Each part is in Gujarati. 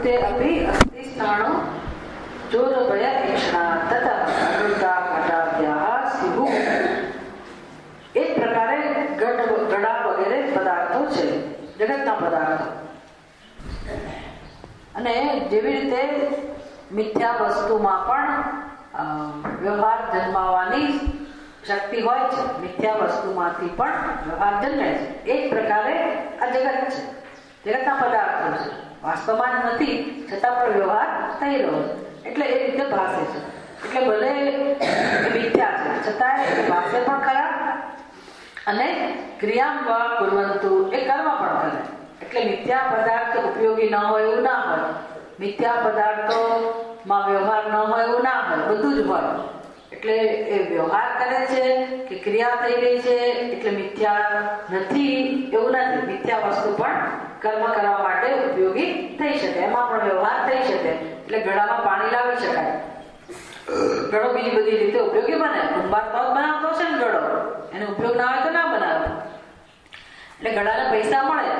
અંતે અપી અસ્તિ સ્નાણો ચોરભય ઈક્ષણા તથા અમૃતા ઘટાદ્યાહ સિહુ. એક પ્રકારે ગડા વગેરે પદાર્થો છે, જગતના પદાર્થો. અને જેવી રીતે મિથ્યા વસ્તુમાં પણ વ્યવહાર જન્માવાની શક્તિ હોય છે, મિથ્યા વસ્તુમાંથી પણ વ્યવહાર જન્મે છે. એક પ્રકારે આ જગત છે, જગતના પદાર્થો છે, વાસ્તવમાં જ નથી છતાં પણ વ્યવહાર થઈ રહ્યો છે, એટલે એ રીતે ભાષે છે. એટલે ભલે એ મિથ્યા છે છતાં એ ભાષે પણ ખરા અને ક્રિયામાં કુર્વંતુ એ કર્મ પણ કરે. એટલે મિથ્યા પદાર્થ ઉપયોગી ન હોય એવું ના હોય, મિથ્યા પદાર્થોમાં વ્યવહાર ન હોય એવું ના હોય, બધું જ હોય. એટલે એ વ્યવહાર કરે છે કે ક્રિયા થઈ રહી છે એટલે મિથ્યા નથી એવું નથી. મિથ્યા વસ્તુ પણ કર્મ કરવા માટે ઉપયોગી થઈ શકે, એમાં પણ વ્યવહાર થઈ શકે. એટલે ઘડામાં પાણી લાવી શકાય, ઘડો બીજી બધી રીતે ઉપયોગી બને. કુંભાર તો બનાવતો છે ને ઘડો, એને ઉપયોગ ના હોય તો ના બનાવે. એટલે ઘડાને પૈસા મળે,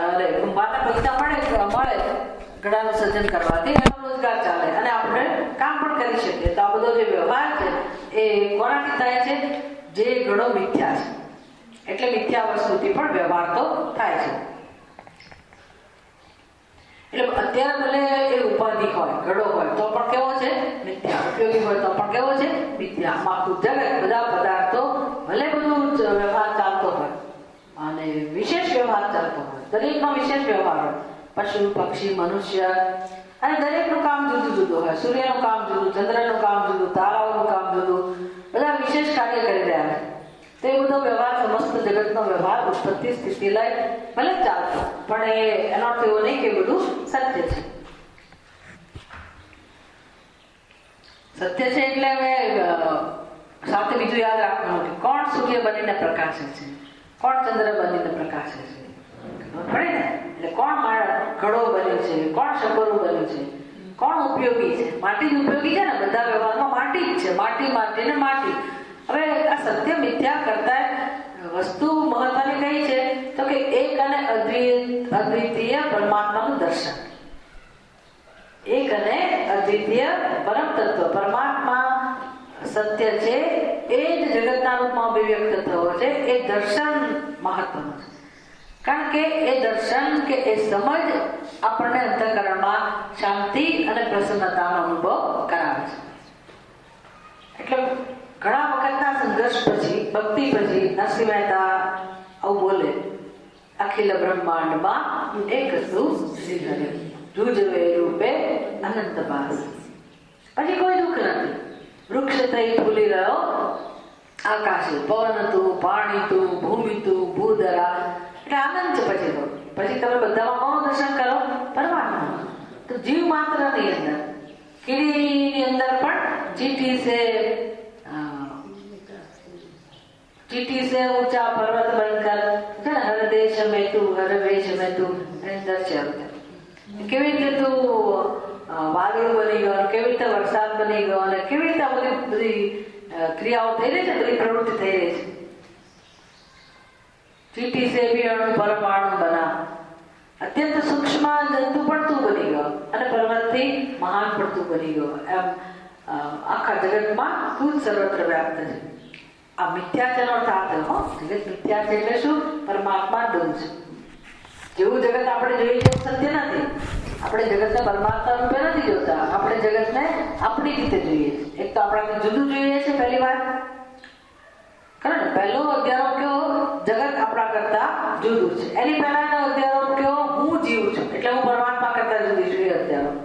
અરે કુંભારને પૈસા મળે ઘડાનું સર્જન કરવાથી, એનો રોજગાર ચાલે અને આપણે કામ પણ કરી શકીએ. તો આ બધો જે વ્યવહાર છે એ કોનાથી થાય છે? જે ઘડો મિથ્યા છે, એટલે મિથ્યા વસ્તુથી પણ વ્યવહાર તો થાય છે. એટલે અત્યારે ભલે એ ઉપાધિ હોય, ઘડો હોય તો પણ કેવો છે? મિથ્યા. ઉપયોગી હોય તો પણ કેવો છે? મિથ્યા. આખું જગત, બધા પદાર્થો ભલે બધું વ્યવહાર ચાલતો હોય અને વિશેષ વ્યવહાર ચાલતો હોય, દરેકનો વિશેષ વ્યવહાર હોય, પશુ પક્ષી મનુષ્ય, અને દરેકનું કામ જુદું જુદું હોય. સૂર્યનું કામ જુદું, ચંદ્રનું કામ જુદું, તારાઓનું કામ જુદું, બધા વિશેષ કાર્ય કરી રહ્યા છે. તો એ બધો વ્યવહાર, સમસ્ત જગતનો વ્યવહાર ઉત્પત્તિ સ્થિતિ લઈ ભલે ચાલતો, પણ એનો અર્થ એવો નહીં કે બધું સત્ય છે. સત્ય છે એટલે હવે સાથે બીજું યાદ રાખવાનું કે કોણ સૂર્ય બનીને પ્રકાશે છે, કોણ ચંદ્ર બનીને પ્રકાશે છે, પડે ને? એટલે કોણ ઘડો બન્યો છે, કોણ શકરું બન્યું છે, કોણ ઉપયોગી છે? માટી જ ઉપયોગી છે ને, બધા વ્યવહારમાં માટી જ છે. માટી ને માટી. હવે આ સત્ય મિથ્યા કરતા વસ્તુ મહત્વની કઈ છે તો કે એક અને અદ્વિતીય પરમાત્માનું દર્શન. એક અને અદ્વિતીય પરમ તત્વ પરમાત્મા સત્ય છે, એ જ જગતના રૂપમાં અભિવ્યક્ત થવો છે. એ દર્શન મહત્વનું છે, કારણ કે એ દર્શન કે એ સમજ આપણને અંતઃકરણમાં શાંતિ અને પ્રસન્નતાનો અનુભવ કરાવે છે. એટલે ઘણા વખતના સંઘર્ષ પછી, ભક્તિ પછી નરસિંહ મહેતા આવું બોલે, અખિલ બ્રહ્માંડમાં એક હતું શ્રી હરિ, જુજવે રૂપે અનંત ભાસ. પછી કોઈ દુઃખ નથી, વૃક્ષ થઈ ફૂલી રહ્યો આકાશ, પવન તું, પાણી તું, ભૂમિ તું, ભૂધરા. એટલે આનંદ છે. પછી તમે બધામાં કોનું દર્શન કરો? પરમાત્મા. તો જીવ માત્ર ની અંદર, કીડીની અંદર પણ ચીટી સે ઊંચા પર્વત બનકર હર દેશ મેં તું, હર વેશ મેં તું, દર્શન. કેવી રીતે તું વાદળ બની ગયો, કેવી રીતે વરસાદ બની ગયો, અને કેવી રીતે બધી ક્રિયાઓ થઈ રહી છે, બધી પ્રવૃત્તિ થઈ રહી છે. ચીટી સે ભી અણુ પરમાણુ બના, અત્યંત સૂક્ષ્મ જંતુ પણ તું બની ગયો અને પર્વતથી મહાન પણ તું બની ગયો. એમ આખા જગતમાં તું જ સર્વત્ર વ્યાપ્ત છે. આ મિથ્યાચારનો અર્થ આ થયો. જગત મિથ્યા છે એટલે શું? પરમાત્મા દૂર છે. જેવું જગત આપણે જોઈએ છે સત્ય નથી. આપણે જગતને પરમાત્મા રૂપે નથી જોતા, આપણે જગતને આપણી રીતે જોઈએ છે. એક તો આપણાથી જુદું જોઈએ છે પહેલી વાર, ખરું ને? પહેલો અધ્યારોપ કેવો? જગત આપણા કરતા જુદું છે. એની પહેલાનો અધ્યારોપ કેવો? હું જીવું છું એટલે હું પરમાત્મા કરતા જુદી છું, એ અધ્યારોપ.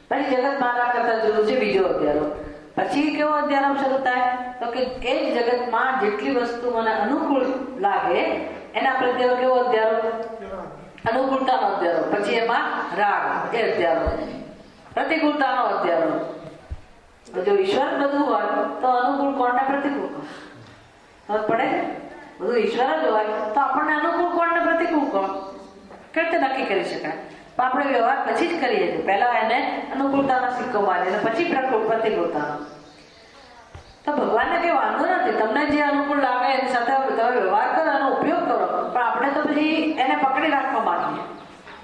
પછી જગત મારા કરતા જુદું છે, બીજો અધ્યારોપ. પછી કેવો અધ્યારોપ શરૂ થાય તો કે એ જ જગતમાં જેટલી વસ્તુ મને અનુકૂળ લાગે એના પ્રત્યે કેવો અધ્યારોપ? અનુકૂળતાનો અધ્યારોપ. પછી એમાં રાગ, એ અધ્યારોપ. પ્રતિકૂળતાનો અધ્યારોપ. જો ઈશ્વર બધું હોય તો અનુકૂળ કોણ ને પ્રતિકૂળ કોણ? ખબર પડે? બધું ઈશ્વર જ હોય તો આપણને અનુકૂળ કોણ ને પ્રતિકૂળ કોણ કેવી રીતે નક્કી કરી શકાય? પણ આપણે વ્યવહાર પછી જ કરીએ છીએ. પહેલા એને અનુકૂળતાનો સિક્કો મારીએ પછી પ્રતિકૂળતાનો. તો ભગવાનને કઈ વાંધો નથી, તમને જે અનુકૂળ લાગે એની સાથે તમે વ્યવહાર કરો, એનો ઉપયોગ કરો. પણ આપણે તો પછી એને પકડી રાખવા માંગીએ.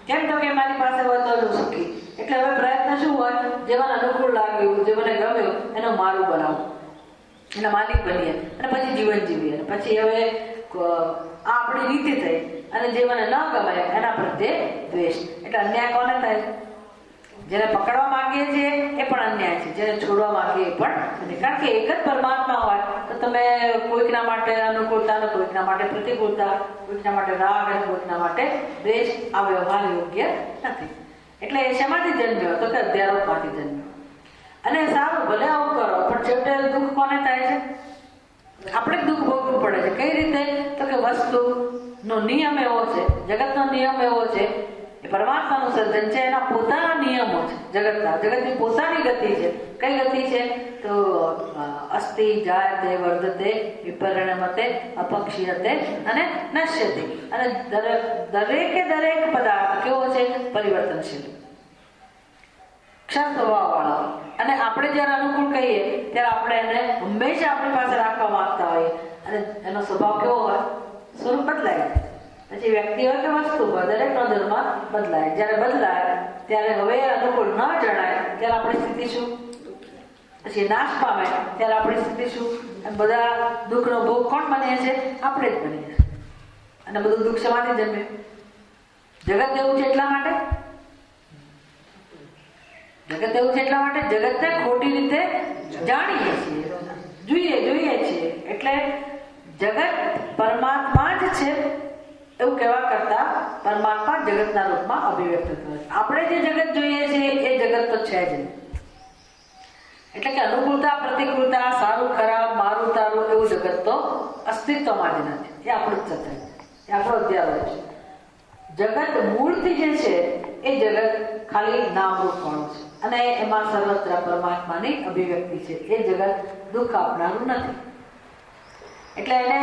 કેમ તો કે મારી પાસે હોય તો સુખી, શું હોય, જે મને અનુકૂળ લાગ્યું, જે મને ગમ્યું એનો મારું બનાવું, એના માલિક બનીએ અને પછી જીવન જીવીએ. પછી હવે આ આપણી રીતિ થઈ અને જે મને ન ગમે એના પ્રત્યે દ્વેષ. એટલે અન્યાય કોને થાય? જેને પકડવા માંગીએ છીએ એ પણ અન્યાય છે, જેને છોડવા માંગીએ એ પણ. કારણ કે એક જ પરમાત્મા હોય તો તમે કોઈકના માટે અનુકૂળતા, કોઈકના માટે પ્રતિકૂળતા, કોઈકના માટે રાગ અને કોઈકના માટે દ્વેષ, આ વ્યવહાર યોગ્ય નથી. એટલે એ શેમાંથી જન્મ્યો? તો કે અધ્યારોપમાંથી જન્મ્યો. અને સારું ભલે આવું કરો, પણ છેવટે દુઃખ કોને થાય છે? આપણે દુઃખ ભોગવવું પડે છે. કઈ રીતે? તો કે વસ્તુનો નિયમ એવો છે, જગતનો નિયમ એવો છે, એ પરમાત્માનું સર્જન છે, એના પોતાના નિયમો છે. જગતની પોતાની ગતિ છે. કઈ ગતિ છે? તો અસ્તિ જાયતે વર્ધતે વિપરિણમતે અપક્ષીયતે અને નશ્યતે. અને દરેકે દરેક પદાર્થ કેવો છે? પરિવર્તનશીલ, ક્ષર સ્વભાવ વાળા. અને આપણે જ્યારે અનુકૂળ કહીએ ત્યારે આપણે એને હંમેશા આપણી પાસે રાખવા માંગતા હોઈએ અને એનો સ્વભાવ કેવો હોય? સ્વરૂપ બદલાય. પછી વ્યક્તિ હોય કે વસ્તુ હોય, દરેકનો ધર્મ બદલાય. જ્યારે બદલાય ત્યારે હવે અનુકૂળ ન જણાય ત્યારે આપણી સ્થિતિ શું? પછી નાશ પામે ત્યારે આપણી સ્થિતિ શું? બધા દુઃખનો ભોગ કોણ બનીએ છે? આપણે જ બનીએ છીએ. અને બધું દુઃખ શેમાંથી જન્મે? જગત એવું છે એટલા માટે. જગત એવું છે એટલા માટે જગતને ખોટી રીતે જાણીએ છીએ, જોઈએ છીએ. એટલે જગત પરમાત્મા જ છે એવું કહેવા કરતા પરમાત્મા જગતના રૂપમાં અભિવ્યક્ત થયો છે. આપણે જે જગત જોઈએ છીએ એ જગત તો છે જ નહીં. એટલે કે અનુકૂળતા, પ્રતિકૂળતા, સારું ખરાબ, મારું તારું એવું જગત તો અસ્તિત્વમાં જ નથી. એ આપણું જ સત્ય છે, એ આપણો અધ્યાય છે. જગત મૂળથી જે છે એ જગત ખાલી નામરૂપ વાળું છે અને એમાં સર્વત્ર પરમાત્માની અભિવ્યક્તિ છે. એ જગત દુઃખ આપનારું નથી. એટલે એને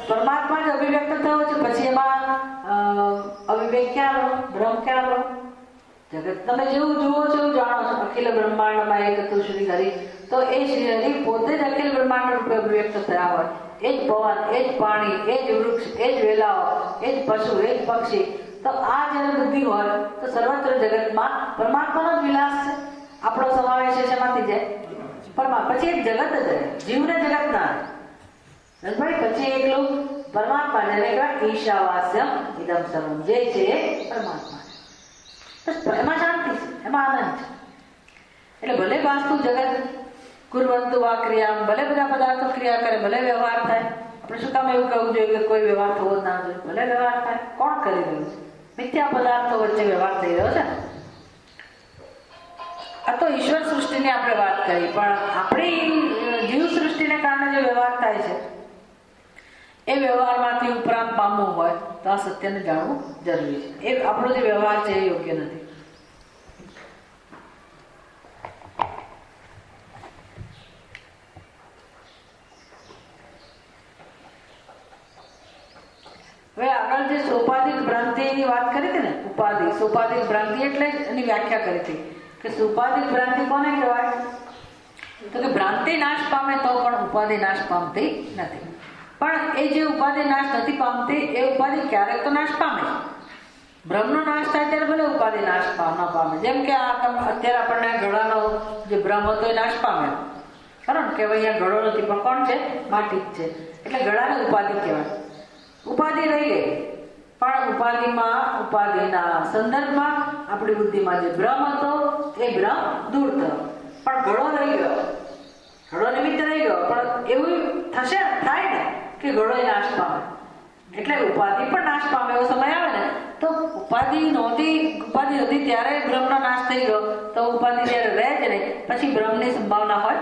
પરમાત્મા જ અભિવ્યક્ત થયો છે. પછી એમાં અવિવેક ક્યાં લો? ભ્રમ ક્યાં લો? જગત તમે જેવું જુઓ છો એવું જાણો છો. અખિલ બ્રહ્માંડમાં એક હતું શ્રી હરિ. તો એ શ્રી હરિ પોતે જ અખિલ બ્રહ્માંડ રૂપે અભિવ્યક્ત થયા હોય. એ જ પવન, એ જ પાણી, એ જ વૃક્ષ, એ જ વેલાઓ, એ જ પશુ, એ જ પક્ષી. તો આ જ્યારે બુદ્ધિ હોય તો સર્વત્ર જગતમાં પરમાત્માનો જ વિલાસ છે. આપણો સમાવેશ છે શેમાંથી જાય? પરમાત્મા. પછી એક જગત જ રહે, જીવને જગત ના રહે. પછી એકલું પરમાત્મા, જેને કહેવાય ઈશાવાસ્યમ ઇદમ સર્વમ, જે છે એ પરમાત્મા છે. એમાં શાંતિ છે, એમાં આનંદ છે. એટલે ભલે વાસ્તુ જગત કુર્વંતુ વા ક્રિયા, ભલે બધા પદાર્થો ક્રિયા કરે, ભલે વ્યવહાર થાય. આપણે શું કામ એવું કહેવું જોઈએ કે કોઈ વ્યવહાર થવો જ ના જોઈએ? ભલે વ્યવહાર થાય. કોણ કરી રહ્યું છે? મિથ્યા પદાર્થો વચ્ચે વ્યવહાર થઈ રહ્યો છે. આ તો ઈશ્વર સૃષ્ટિની આપણે વાત કરી, પણ આપણી જીવ સૃષ્ટિને કારણે જે વ્યવહાર થાય છે એ વ્યવહારમાંથી ઉપરાંત પામવું હોય તો આ સત્યને જાણવું જરૂરી છે. એ આપણો જે વ્યવહાર છે એ યોગ્ય નથી. હવે આગળ જે સોપાધિક ભ્રાંતિની વાત કરી હતી ને, ઉપાધિ, સોપાધિક ભ્રાંતિ એટલે એની વ્યાખ્યા કરી હતી કે સોપાધિક ભ્રાંતિ કોને કહેવાય? તો કે ભ્રાંતિ નાશ પામે તો પણ ઉપાધિ નાશ પામતી નથી. પણ એ જે ઉપાધિ નાશ નથી પામતી એ ઉપાધિ ક્યારેક તો નાશ પામે. ભ્રમનો નાશ થાય ત્યારે ભલે ઉપાધિ નાશ ન પામે. જેમ કે અત્યારે આપણને ઘડાનો જે ભ્રમ હતો એ નાશ પામે, કારણ કે અહીંયા ઘડો નથી પણ કોણ છે? માટી જ છે. એટલે ઘડાને ઉપાધિ કહેવાય. ઉપાધિ રહી ગઈ, પણ ઉપાધિના સંદર્ભમાં આપણી બુદ્ધિમાં જે ભ્રમ હતો એ ભ્રમ દૂર થયો. પણ ઘડો રહી ગયો, ઘડો નિમિત્ત રહી ગયો, પણ એવું થાય ને કે ઘડો એ નાશ પામે. એટલે ઉપાધિ પણ નાશ પામે એવો સમય આવે ને તો ઉપાધિ હતી ત્યારે ભ્રમનો નાશ થઈ ગયો તો ઉપાધિ ત્યારે રહે જ નહીં. પછી ભ્રમની સંભાવના હોય,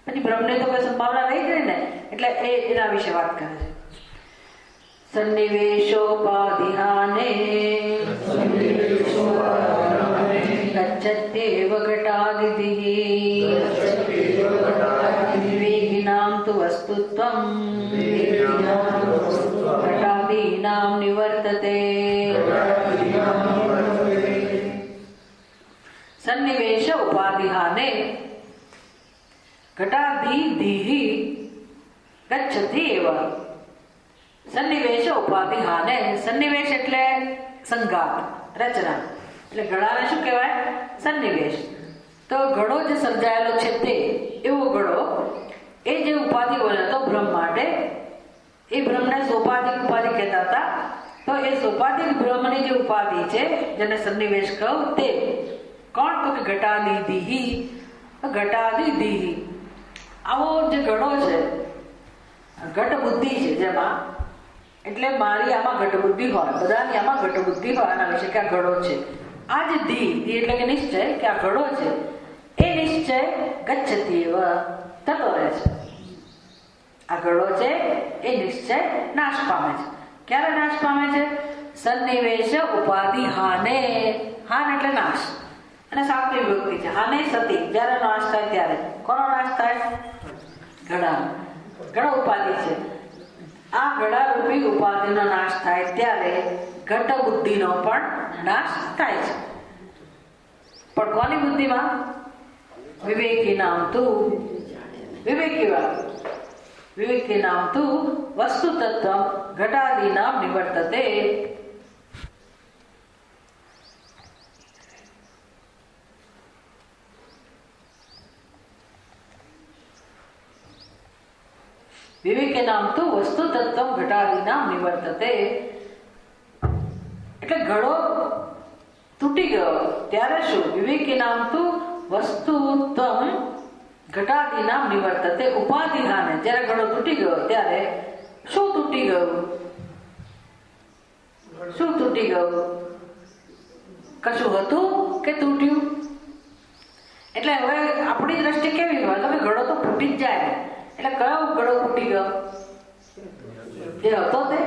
પછી ભ્રમની તો કોઈ સંભાવના રહી જ નહીં ને. એટલે એના વિશે વાત કરે છે. સન્નિવેશોપાધિહાને ગચ્છत्येव घटादिभिः विवेकिनां तु वस्तुत्वं घटादीनां निवर्तते. सन्निवेश उपाधिहाने घटादिभिः गच्छत्येव. સન્નિવેશ ઉપાધિ હાને. સન્નિવેશ એટલે સંઘાત, રચના. એટલે ઘડાને શું કહેવાય? સન્નિવેશ. તો ઘડો જે સર્જાયેલો છે તે એવો ઘડો એ જે ઉપાધિ બન્યો હતો બ્રહ્મ માટે, એ બ્રહ્મને સોપાધિક ઉપાધિ કહેતા હતા. તો એ સોપાધિક બ્રહ્મની જે ઉપાધિ છે જેને સન્નિવેશ કહું તે કોણ? તો કે ઘટાદિદિહી. ઘટાદિદિહી આવો જે ઘડો છે, ઘટ બુદ્ધિ છે જેમાં, એટલે મારી આમાં ઘટ બુદ્ધિ હોય, બધાની આમાં ઘટ બુદ્ધિ હોય આના વિશે કે આ ઘડો છે. આ જે ધી એટલે કે નિશ્ચય કે આ ઘડો છે એ નિશ્ચય ગચ્છતિ એવ થતો રહે છે. આ ઘડો છે એ નિશ્ચય નાશ પામે છે. ક્યારે નાશ પામે છે? સન્નિવેશ ઉપાધિ હાને. હાન એટલે નાશ અને સાત્વિક વિભક્તિ છે. હાને સતી, જ્યારે નાશ થાય ત્યારે. કોનો નાશ થાય? ઘડા. ઘડો ઉપાધિ છે. આ ઘડા રૂપી ઉપાધિનો નાશ થાય ત્યારે ઘટ બુદ્ધિનો પણ નાશ થાય છે. પણ કોની બુદ્ધિમાં? વિવેકી નામ તું વિવેકી વાત. વિવેકી નામ તું વસ્તુ તત્વ ઘટાદી નામ નિવર્તતે. વિવેકે નામ તું વસ્તુ તત્વ ઘટાદી નામ નિવર્તતે. એટલે ઘડો તૂટી ગયો ત્યારે શું? વિવેકી નામ તું વસ્તુ તમ ઘટાદી નામ નિવર્તતે ઉપાધિ હાને. જ્યારે ઘડો તૂટી ગયો ત્યારે શું તૂટી ગયું? શું તૂટી ગયું? કશું હતું કે તૂટ્યું? એટલે હવે આપણી દ્રષ્ટિ કેવી હોય? તમે ઘડો તો ફૂટી જ જાય. એટલે કયો ઘડો ફૂટી ગયો? જે હતો તે?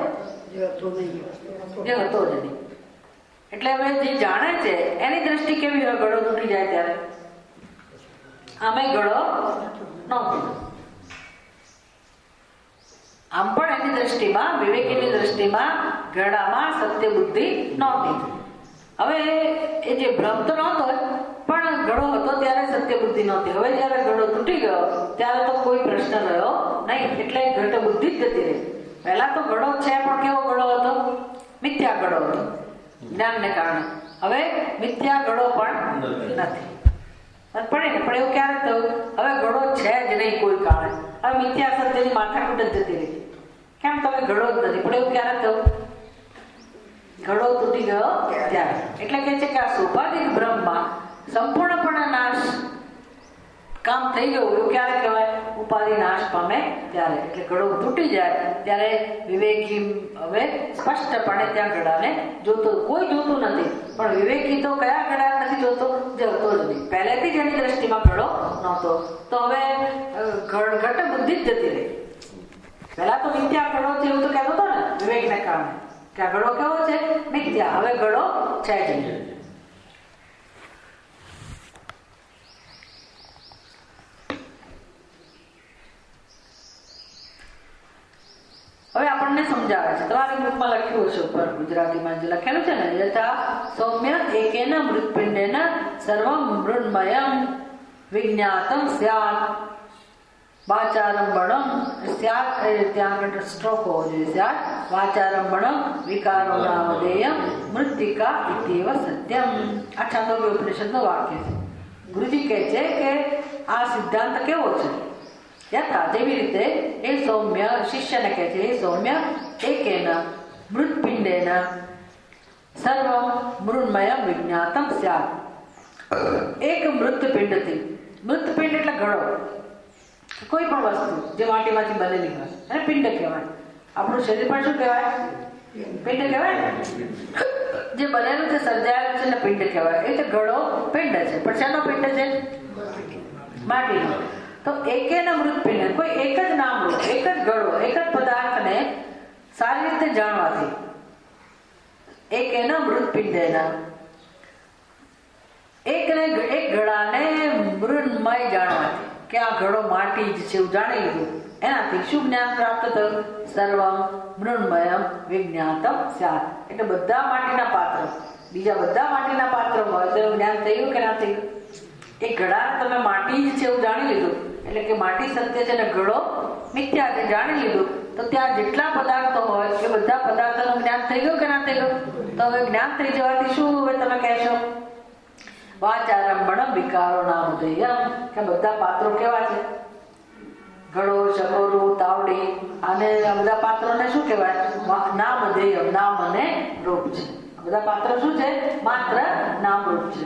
જે હતો જ નહીં. એટલે હવે જે જાણે છે એની દ્રષ્ટિ કેવી હોય ઘડો તૂટી જાય ત્યારે? આમે ઘડો નહોતો. આમ પણ એની દ્રષ્ટિમાં, વિવેકીની દ્રષ્ટિમાં ઘડામાં સત્ય બુદ્ધિ નહોતી. હવે એ જે ભ્રમ તો નહોતો પણ ઘડો હતો ત્યારે સત્ય બુદ્ધિ નહોતી. હવે જયારે ઘડો તૂટી ગયો ત્યારે તો કોઈ પ્રશ્ન રહ્યો નહીં. એટલે ઘટ બુદ્ધિ જ જતી રહી. પહેલા તો ઘડો છે પણ કેવો ઘડો હતો? મિથ્યા ઘડો હતો જ્ઞાનને કારણે. હવે મિથ્યા ઘડો પણ નથી. પડે ને પણ એવું ક્યારે થયું? હવે ઘડો છે જ નહીં કોઈ કારણે. હવે મિથ્યા સત્યની માથાકૂટ જ જતી રહી. કેમ? તમે ઘડો જ નથી. પણ એવું ક્યારે થયું? ઘડો તૂટી ગયો ત્યારે. એટલે કે છે કે આ સોપાધિક બ્રહ્મમાં સંપૂર્ણપણે નાશ કામ થઈ ગયું એવું ક્યારે કહેવાય? ઉપાધિ નાશ પામે ત્યારે. એટલે ઘડો તૂટી જાય ત્યારે વિવેકી હવે સ્પષ્ટપણે ત્યાં ઘડાને જોતો. કોઈ જોતું નથી પણ વિવેકી તો કયા ઘડા નથી જોતો? જે હતો જ નહીં. પહેલેથી જ એની દ્રષ્ટિમાં ઘડો નહોતો. તો હવે ઘટ બુદ્ધિ જ જતી રહી. પહેલા તો મિથ્યા ઘડો છે એવું તો કહેતો હતો ને વિવેકને કારણે કે આ ઘડો કેવો છે? મિથ્યા. હવે ઘડો છે જ નહીં. હવે આપણને સમજાવે છે. તમારી બુકમાં લખ્યું હશે ઉપર ગુજરાતીમાં જે લખેલું છે ને, યથા સૌમ્ય એકેન મૃત્પિંડેન સર્વમ મૃન્મયમ વિજ્ઞાતમ સ્યાત વાચારંભણમ. સ્યાત ત્યાં આગળ સ્ટ્રોક હોવો જોઈએ. સ્યાત વાચારંભણમ વિકારો નામધેયમ મૃત્તિકા ઇત્યેવ સત્યમ. આ છાંદોગ્ય ઉપનિષદનું વાક્ય છે. ગુરુજી કહે છે કે આ સિદ્ધાંત કેવો છે? યથા જેવી રીતે એ સૌમ્ય શિષ્યને કહે છે, એ સૌમ્ય એકેન મૃત્પિંડેન સર્વમ મૃન્મયમ વિજ્ઞાતમ સ્યાત. એક મૃતપિંડથી, મૃતપિંડ એટલે ઘડો, કોઈ પણ વસ્તુ જે માટીમાંથી બનેલી હોય અને પિંડ કહેવાય. આપણું શરીર પણ શું કહેવાય? પિંડ કહેવાય. જે બનેલું છે, સર્જાયેલું છે એને પિંડ કહેવાય. એટલે ઘડો પિંડ છે. પણ શેનો પિંડ છે? માટીનો. તો એકેના મૃતપિંડ, કોઈ એક જ નામનું, એક જ ઘડો, એક જ પદાર્થને સારી રીતે જાણવાથી, એકેના મૃતપિંડેના, એક ઘડાને મૃન્મય જાણવાથી કે આ ઘડો માટી જ છે એવું જાણી લીધું. એનાથી શું જ્ઞાન પ્રાપ્ત થયું? સર્વમ મૃન્મયમ વિજ્ઞાતમ સ્યાત. એટલે બધા માટીના પાત્ર, બીજા બધા માટીના પાત્ર હોય તો જ્ઞાન થયું કે ના થયું? એ ઘડા તમે માટી જ છે એવું જાણી લીધું. એટલે કે માટી સત્ય છે ને ઘડો મિથ્યા છે જાણી લીધું. તો ત્યાં જેટલા પદાર્થો હોય એ બધા પદાર્થોનું જ્ઞાન થઈ ગયું કે ના થઈ ગયું? તો હવે જ્ઞાન થઈ જવાથી શું હવે તમે કહેશો? વાચારંભણ વિકારો નામધેયમ, કે બધા પાત્રો કેવા છે? ઘડો, શકોરું, તાવડી, અને આ બધા પાત્રોને શું કહેવાય? નામધેયમ, નામ અને રૂપ છે. આ બધા પાત્રો શું છે? માત્ર નામ રૂપ છે.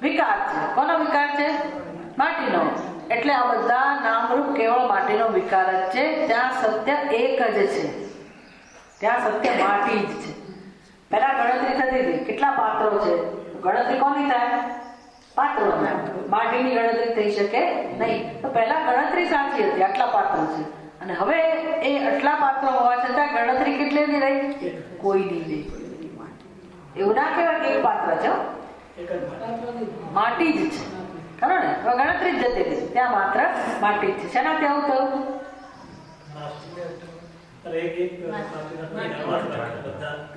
વિકાર છે. કોનો વિકાર છે? માટીનો. એટલે આ બધા નામરૂપ કેવળ માટીનો વિકાર જ છે. ત્યાં સત્ય એક જ છે. ત્યાં સત્ય માટી જ છે. પહેલા ગણતરી થતી હતી કેટલા પાત્રો છે. ગણતરી કોની થાય? પાત્રો. માટીની ગણતરી થઈ શકે નહીં. તો પહેલા ગણતરી સાચી હતી, આટલા પાત્રો છે. અને હવે એ આટલા પાત્રો હોવા છતાં ગણતરી કેટલી રહી? કોઈની નહીં. એવું ના કહેવાય કે એક પાત્ર છે, માટી જ છે. ખરો ને? ગણતરી જ જતી રહી. ત્યાં માત્ર માટી જ છે. શેનાથી આવું થયું?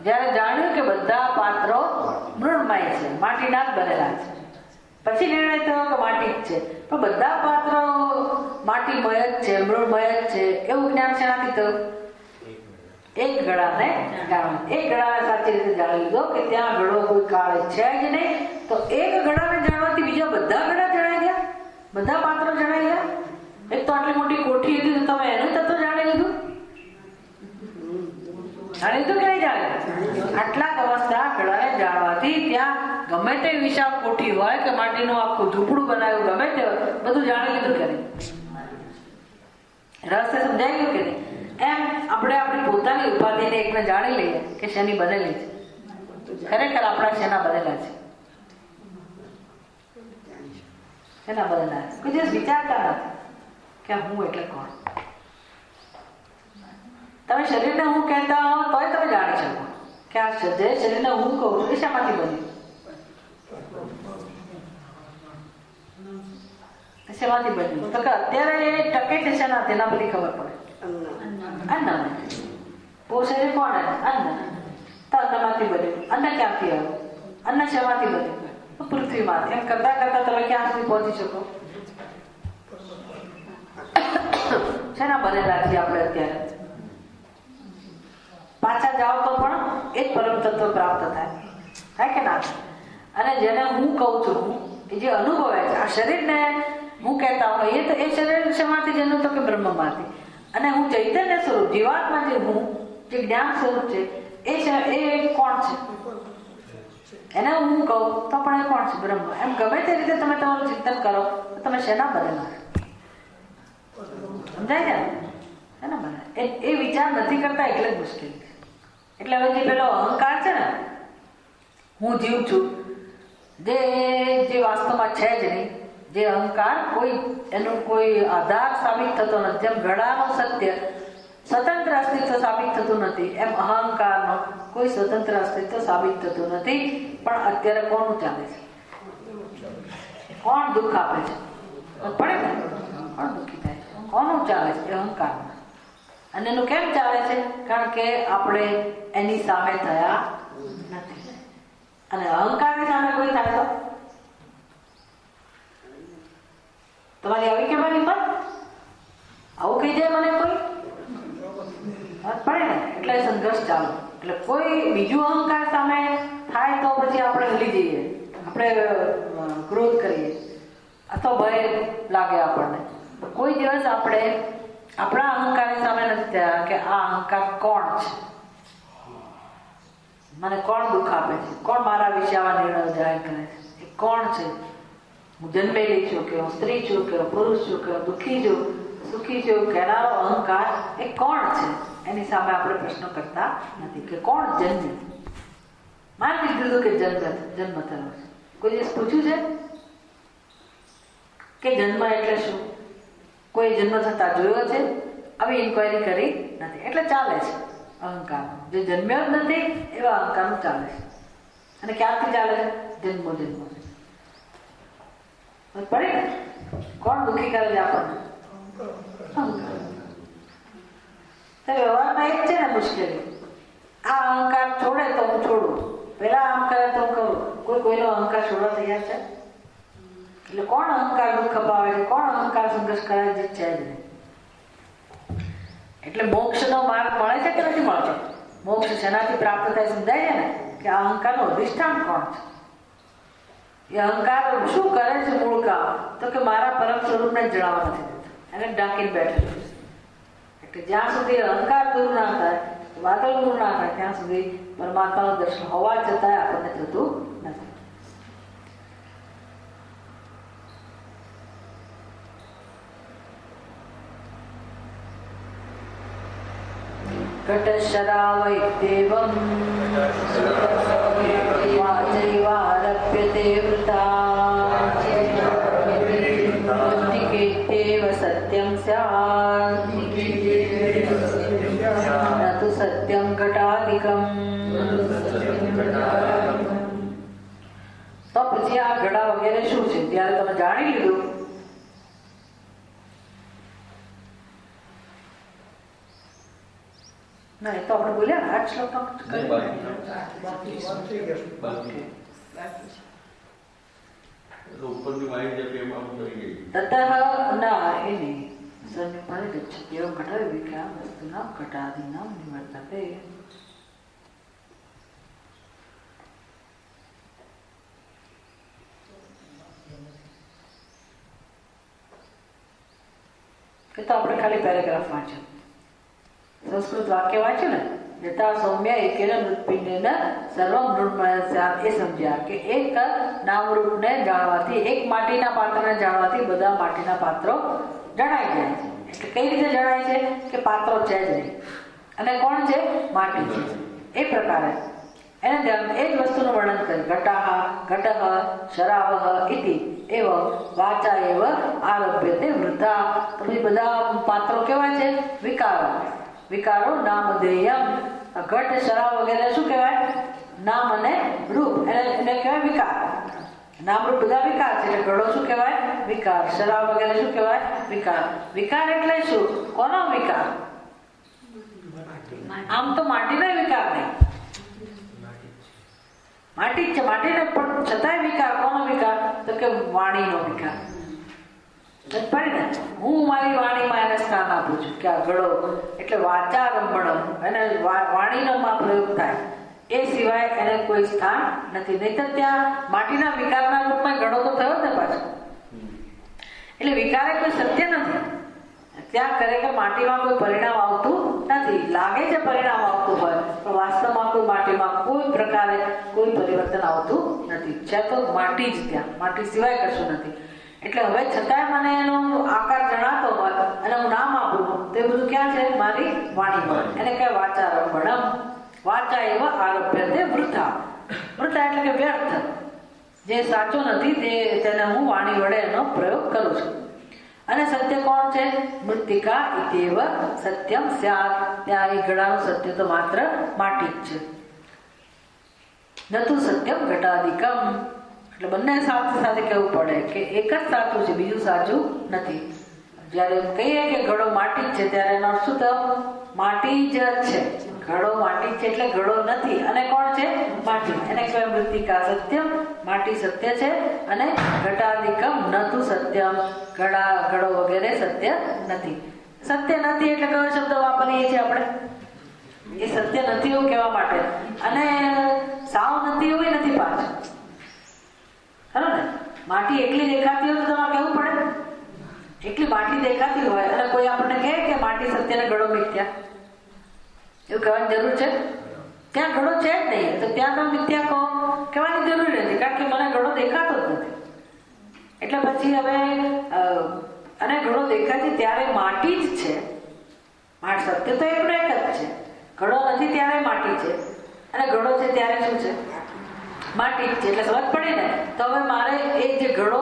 જયારે જાણ્યું કે બધા પાત્રો મૃણમય છે, માટીના જ બનેલા છે, પછી નિર્ણય થયો કે માટી જ છે. પણ બધા પાત્રો માટીમય જ છે, મૃણમય જ છે, એવું જ્ઞાન શેનાથી થયું? એક ઘડાને જાણવું. એક ઘડાને સાચી રીતે જાણી લીધો કે ત્યાં ઘડો કોઈ કાળ છે જ નહીં. તો એક ઘડાને જાણવાથી બીજા બધા ઘડા જણાઈ ગયા, બધા પાત્રો જણાઈ ગયા. એક તો આટલી મોટી કોઠી હતી તો તમે એનું તત્વ જાણી લીધું. જાણી લીધું કે નહીં જાણે? આટલા અવસ્થા ઘડાને જાણવાથી ત્યાં ગમે તે વિશાળ કોઠી હોય કે માટીનું આખું ઝૂંપડું બનાવ્યું, ગમે તે બધું જાણી લીધું કે નહીં? રહસ્ય સમજાઈ ગયું કે નહીં? એમ આપણે આપણી પોતાની ઉપાધિને એકને જાણી લઈએ કે શેની બનેલી છે. ખરેખર આપણા શેના બનેલા છે? શેના બનેલા છે? કોઈ દિવસ વિચારતા નથી કે હું એટલે કોણ. તમે શરીરને હું કહેતા હો તોય તમે જાણી શકો કે આ જે શરીરને હું કહું છું એ શામાંથી બન્યું, શેમાંથી બન્યું. તો કે અત્યારે એ ટકે છે શેના, તેના બધી ખબર પડે. અન્ન પોષે કોણ? અન્ન. તો અન્નમાંથી બન્યું. અન્ન ક્યાંથી આવ્યું? અન્ન શેમાંથી બન્યું? પૃથ્વીમાંથી. એમ કરતા કરતા તમે ક્યાં સુધી પહોંચી શકો? શેના બનેલા છીએ આપણે અત્યારે? પાછા જાઓ તો પણ એ જ પરમ તત્વ પ્રાપ્ત થાય કે ના? અને જેને હું કહું છું, એ જે અનુભવે છે, આ શરીરને હું કહેતા હોય એ તો એ શરીર શેમાંથી જન્મ? તો કે બ્રહ્મમાંથી. અને હું ચૈતન્ય સ્વરૂપ, જીવાત્મા જે હું, જે જ્ઞાન સ્વરૂપ છે, એ કોણ છે? એને હું કહું તો પણ એ કોણ છે? બ્રહ્મ. એમ ગમે તે રીતે તમે તમારું ચિંતન કરો તો તમે શેના બનેલા? સમજાય છે? શેના બનેલા? એ વિચાર નથી કરતા એટલે જ મુશ્કેલ છે. એટલે હવે જે પેલો અહંકાર છે ને, હું જીવ છું, જે વાસ્તવમાં છે જ નહીં, જે અહંકાર એનો કોઈ આધાર સાબિત થતો નથી. જેમ ઘડાનો સત્ય સ્વતંત્ર અસ્તિત્વ સાબિત થતું નથી, એમ અહંકારનો કોઈ સ્વતંત્ર અસ્તિત્વ સાબિત થતું નથી. પણ અત્યારે કોનું ચાલે છે? કોણ દુઃખ આપે છે? પડે ને? કોણ દુઃખી થાય છે? કોનું ચાલે છે? અહંકાર. અને એનું કેમ ચાલે છે? કારણ કે આપણે એની સામે થયા નથી. અને અહંકારની સામે કોઈ થાય તો તમારી આવી કે મારી હિંમત? આવું કહી જાય મને કોઈ? પડે ને? એટલે સંઘર્ષ ચાલુ. એટલે કોઈ બીજું અહંકાર સામે થાય તો પછી આપણે હલી જઈએ, આપણે ક્રોધ કરીએ અથવા ભય લાગે આપણને. કોઈ દિવસ આપણે આપણા અહંકારની સામે નથી થયા કે આ અહંકાર કોણ છે, મને કોણ દુઃખ આપે છે, કોણ મારા વિશે આવા નિર્ણયો જાહેર કરે છે, એ કોણ છે? હું જન્મેલી છું કે હું સ્ત્રી છું કે પુરુષ છું કે દુઃખી છું સુખી છું, કહેનારો અહંકાર એ કોણ છે? એની સામે આપણે પ્રશ્નો કરતા નથી કે કોણ જન્મે. માની લીધું કે જન્મ થયો છે. કોઈ દિવસ પૂછ્યું છે કે જન્મ એટલે શું? કોઈ જન્મ થતા જોયો છે? આવી ઇન્ક્વાયરી કરી નથી. એટલે ચાલે છે અહંકાર. જે જન્મ્યો જ નથી એવા અહંકારનું ચાલે છે. અને ક્યારથી ચાલે છે? જન્મો પડે ને? કોણ દુઃખી કરે છે આપણને? અહંકાર. વ્યવહારમાં એક છે ને મુશ્કેલી. આ અહંકાર છોડે તો હું છોડું, પેલા આમ કરે તો હું કરું. કોઈનો અહંકાર છોડવા તૈયાર છે? એટલે કોણ અહંકાર દુઃખ અપાવે છે? કોણ અહંકાર સંઘર્ષ કરે છે? છે જ નહીં. એટલે મોક્ષનો માર્ગ મળે છે કે નથી મળતો? મોક્ષ શેનાથી પ્રાપ્ત થાય સમજાય છે ને કે આ અહંકારનું અધિષ્ઠાન કોણ છે? એ અહંકાર શું કરે છે? મૂળ કામ તો કે મારા પરમ સ્વરૂપને જણાવવા નથી દેતા, એને ઢાંકીને બેઠેલું છે. એટલે જ્યાં સુધી અહંકાર દૂર ના થાય, વાદળ દૂર ના થાય, ત્યાં સુધી પરમાત્માનું દર્શન હોવા છતાં આપણને થતું નથી. ઘટશરાવૈદેવં વાચૈવારપ્યતે વૃતા નિકેતેવ સત્યં સ્યાત્ ન તુ સત્યં ઘટાધિકમ. તો પછી આ ઘડા વગેરે શું છે ત્યારે તમે જાણી લીધું. ના, એ તો આપણે બોલ્યા આ શ્લોક આપણે ખાલી પેરેગ્રાફ વાંચ્યો. સંસ્કૃત વાક્ય વાંચ્યું ને, યથા સૌમ્ય એકેન મૃત્પિંડેન સર્વમ મૃન્મય સ્યાત્. એ સમજ્યા કે એક નામરૂપને જાણવાથી, એક માટીના પાત્રને જાણવાથી બધા માટીના પાત્રો જણાઈ જાય છે. એટલે કઈ રીતે જણાય છે કે પાત્રો છે જ નહીં અને કોણ છે? માટી છે. એ પ્રકારે એને ધ્યાન એ જ વસ્તુનું વર્ણન કર્યું. ઘટાહ ઘટઃ શરાવઃ ઇતિ એવ વાચા એવ આરભ્યતે વૃદ્ધા. પછી બધા પાત્રો કેવા છે? વિકારો. વિકારો નામધેયમ. ઘટ શરાવ વગેરે શું કહેવાય? નામ અને રૂપ, એને કહેવાય વિકાર. નામ રૂપ બધા વિકાર છે. એટલે ઘડો શું કહેવાય? વિકાર. શરાવ વગેરે શું કહેવાય? વિકાર. વિકાર એટલે શું? કોનો વિકાર? આમ તો માટીનો વિકાર નહીં, માટી જ છે, માટીને પણ છતાંય વિકાર. કોનો વિકાર? તો કે વાણીનો વિકાર. હું મારી વાણીમાં એને સ્થાન આપું છું કે આ ઘડો એટલે વાચારંભણમ, એને વાણીનો માં પ્રયોગ થાય, એ સિવાય એને કોઈ સ્થાન નથી. નહીં તો ત્યાં માટીના વિકારના રૂપમાં ઘડો તો થયો ને પાછો. એટલે વિકારે કોઈ સત્ય નથી. ત્યાં ખરેખર માટીમાં કોઈ પરિણામ આવતું નથી. લાગે છે પરિણામ આવતું હોય, પણ વાસ્તવમાં કોઈ માટીમાં કોઈ પ્રકારે કોઈ પરિવર્તન આવતું નથી. છે તો માટી જ, ત્યાં માટી સિવાય કશું નથી. એટલે હવે છતાંય મને એનો આકાર જણાતો હોય અને હું નામ આપું તો એ બધું ક્યાં છે? મારી વાણીમાં. એને કહેવાય વાચારંભણમ. વાચા એવ આરભ્યતે વૃથા. વૃથા એટલે કે વ્યર્થ, જે સાચો નથી તેને હું વાણી વડે એનો પ્રયોગ કરું છું. અને સત્ય કોણ છે? મૃત્તિકા ઇત્યેવ સત્યમ સ્યાત્. ત્યાં એ ઘડાનું સત્ય તો માત્ર માટી જ છે. નતુ સત્યમ ઘટાધિકમ. એટલે બંને સાથે સાથે કહેવું પડે કે એક જ સાચું છે, બીજું સાચું નથી. જયારે કહીએ કે ઘડો માટી જ છે ત્યારે એનો અર્થ શું થયો? માટી જ છે. ઘડો માટી છે એટલે ઘડો નથી. અને કોણ છે? માટી. એને કહેવાય મૃત્તિકા સત્યમ. માટી સત્ય છે. અને ઘટાધિકમ નતુ સત્યમ. ઘડો વગેરે સત્ય નથી. સત્ય નથી એટલે કયો શબ્દ વાપરીએ છીએ આપણે? એ સત્ય નથી એવું કહેવા માટે. અને સાવ નથી એવું નથી પાછું. ખરું ને? માટી એકલી દેખાતી હોય તો તમારે કેવું પડે? એકલી માટી દેખાતી હોય અને કોઈ આપણને કહે કે માટી સત્ય ને ઘડો મિથ્યા, એવું કહેવાની જરૂર છે? ત્યાં ઘડો છે જ નહીં તો ત્યાં તમે મિથ્યા કહો કહેવાની જરૂર નથી, કારણ કે મને ઘડો દેખાતો જ નથી. એટલે પછી હવે અને ઘડો દેખાતી ત્યારે માટી જ છે. સત્ય તો એકનો એક જ છે. ઘડો નથી ત્યારે માટી છે અને ઘડો છે ત્યારે શું છે? માટી જ છે. એટલે સમજ પડે ને? તો હવે મારે એ જે ઘડો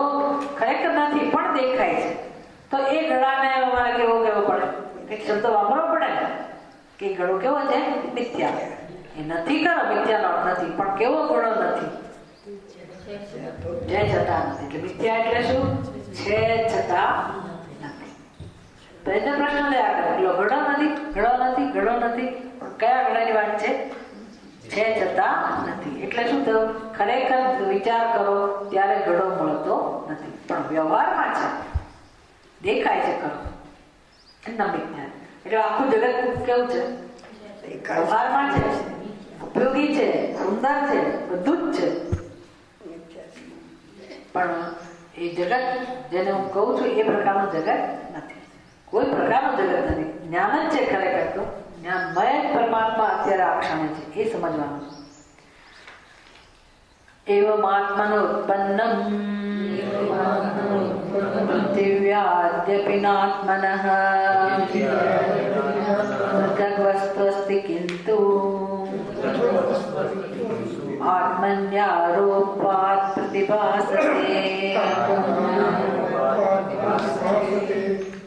ખરેખર નથી પણ દેખાય છે, તો એ ઘડાને મારે કેવો પડે? એક શબ્દ વાપરવો પડે ને કે ઘડો કેવો છે? મિથ્યા. એ નથી કરો મિથ્યાનો અર્થ નથી, પણ કેવો ઘડો નથી? છે છતાં નથી. એટલે મિથ્યા એટલે શું? છે છતાં નથી. તો એને પ્રશ્ન લેવા કરે ઘડો નથી, ઘડો નથી, ઘડો નથી, પણ કયા ઘડાની વાત છે? છે છતાં નથી. એટલે શું થયું? ખરેખર વિચાર કરો ત્યારે ઘડો મળતો નથી, પણ વ્યવહારમાં છે, દેખાય છે ખરો. એના મિથ્યા. એટલે આખું જગત કેવું છે? વ્યવહારમાં છે, ઉપયોગી છે, સુંદર છે, બધું જ છે. પણ એ જગત જેને હું કહું છું એ પ્રકારનું જગત નથી. કોઈ પ્રકારનું જગત નથી. જ્ઞાન જ છે ખરેખર તો. જ્ઞાનમય પરમાત્મા અત્યારે આ ક્ષણે છે, એ સમજવાનું. એવમ આત્મનોત્પન્નમ પૃથિવ્યાદ્યપિ નાત્મનઃ પૃથગ્વસ્ત્વસ્તિ કિંતુ આત્મન્યારોપાत् પ્રતિભાસતે.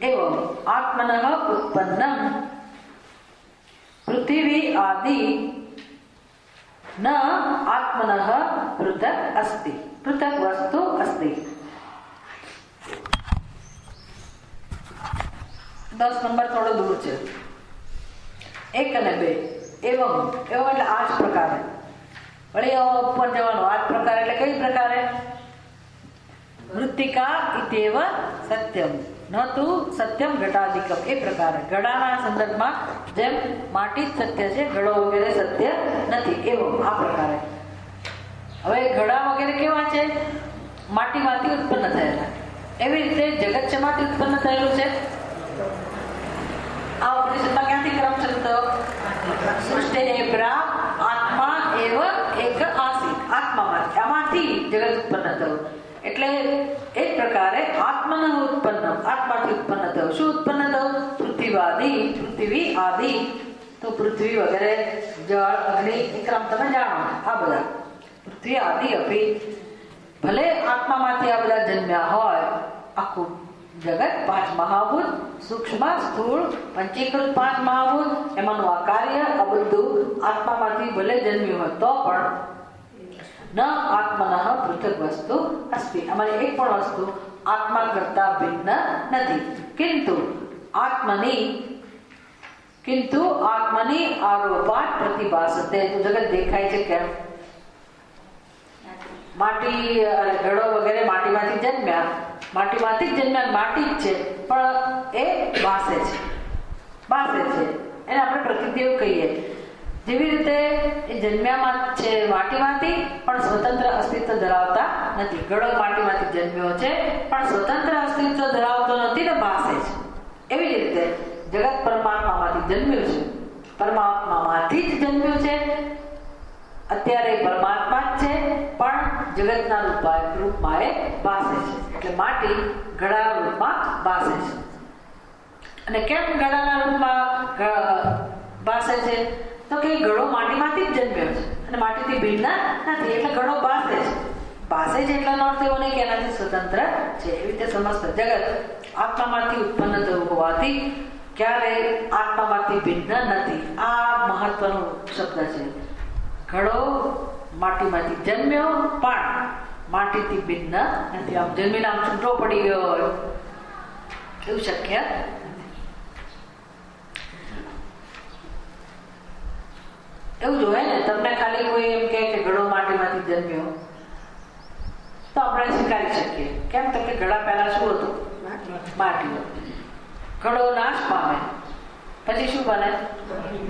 एवं आत्मनः उत्पन्नं पृथिवी आदि न आत्मनः पृथक् अस्ति, पृथक् वस्तु अस्ति. 10 नंबर थोड़ो दूर છે. 1 અને 2 एवं एवं એટલે આ જ પ્રકારે. વળી ઉપર જવાનું. આ જ પ્રકાર એટલે કઈ પ્રકારે? મૃત્તિકા ઇત્યેવ સત્યમ ન તુ સત્યમ ઘટાધિકમ. એ પ્રકારે ઘડાના સંદર્ભમાં જેમ માટી જ સત્ય છે, ઘડો વગેરે સત્ય નથી, એવો આ પ્રકારે. હવે ઘડા વગેરે કેવા છે? માટીમાંથી ઉત્પન્ન થયેલા. એવી રીતે જગત શેમાંથી ઉત્પન્ન થયેલું છે? આ ઉપનિષદમાં ક્યાંથી ક્રમ શબ્દ? સૃષ્ટિ પ્રાગ આત્મા એવ એક આસી. આત્મામાંથી, આમાંથી જગત ઉત્પન્ન થયું. એટલે એ પ્રકારે આત્મન ઉત્પન્ન, આત્માથી ઉત્પન્ન થયું. શું ઉત્પન્ન થયું? પૃથ્વી આદિ. તો પૃથ્વી વગેરે, જળ, અગ્નિ, ક્રમ તમે જાણો. આ બધા પૃથ્વી આદિ અપી, ભલે આત્મામાંથી આ બધા જન્મ્યા હોય. આખું જગત 5 મહાભૂત, સૂક્ષ્મ, સ્થૂળ, પંચીકૃત 5 મહાભૂત, એમાંનું આ કાર્ય આ બધું આત્મામાંથી ભલે જન્મ્યું હોય તો પણ ન આત્મનઃ પૃથક વસ્તુ અસ્તિ. અમારી એક પણ વસ્તુ આત્મા કરતા ભિન્ન નથી. કિંતુ આત્મની આરોપાત પ્રતિભાસતે. તો જગત દેખાય છે કેમ? માટી, ઘડો વગેરે માટીમાંથી જન્મ્યા, માટીમાંથી જ જન્મ્યા, માટી જ છે, પણ એ ભાસે છે. એને આપણે પ્રતિદેવ કહીએ. જેવી રીતે એ જન્મ્યામાં છે માટીમાંથી, પણ સ્વતંત્ર અસ્તિત્વ ધરાવતા નથી. ઘડો માટીમાંથી જન્મ્યો છે પણ સ્વતંત્ર અસ્તિત્વ ધરાવતો નથી ને ભાસે છે. એવી જ રીતે જગત પરમાત્મામાંથી જન્મ્યું છે, પરમાત્મામાંથી જ જન્મ્યું છે. અત્યારે પરમાત્મા જ છે પણ જગતના રૂપમાં એ ભાસે છે. એટલે માટી ઘડાના રૂપમાં ભાસે છે. અને કેમ ઘડાના રૂપમાં ભાસે છે? તો કે ઘડો માટીમાંથી જ જન્મ્યો છે અને માટીથી ભિન્ન નથી. એટલે ઘડો ભાસે છે. ભાસે છે એટલે અર્થ એવો નહીં કે એનાથી સ્વતંત્ર છે. એવી રીતે સમસ્ત જગત આત્મામાંથી ઉત્પન્ન થયું હોવાથી ક્યારે આત્મામાંથી ભિન્ન નથી. આ મહત્વનો શબ્દ છે. ઘડો માટીમાંથી જન્મ્યો પણ માટીથી ભિન્ન નથી. આમ જન્મીને આમ છૂટો પડી ગયો હોય એવું શક્ય. એવું જ હોય ને. તમને ખાલી કોઈ એમ કે ઘડો માટીમાંથી જન્મ્યો તો આપણે સ્વીકારી શકીએ. કેમ? તો કે ઘડા પહેલા શું હતું? માટી. ઘડો નાશ પામે પછી શું બને?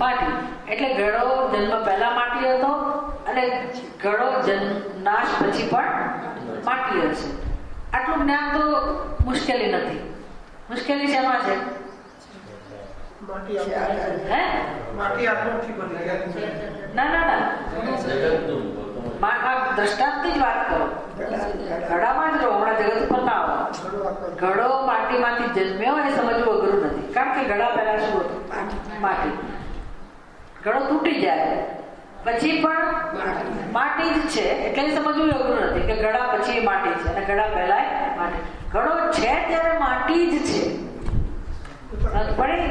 માટી. એટલે ઘડો જન્મ પહેલા માટી હતો અને ઘડો નાશ પછી પણ માટી હશે. આટલું જ્ઞાન તો મુશ્કેલી નથી. મુશ્કેલી શેમાં છે? ના દ્રષ્ટાંતની જ વાત કરો. ઘડામાં જ રહો, હમણાં જગત ઉપર ના આવો. ઘડો માટીમાંથી જન્મ્યો એ સમજવું અઘરું નથી. કારણ કે ઘડા પહેલા શું હતું? માટી. ઘડો તૂટી જાય પછી પણ માટી જ છે એટલે એ સમજવું અઘરું નથી કે ઘડા પછી માટી છે અને ઘડા પહેલા માટી. ઘડો છે ત્યારે માટી જ છે. પણ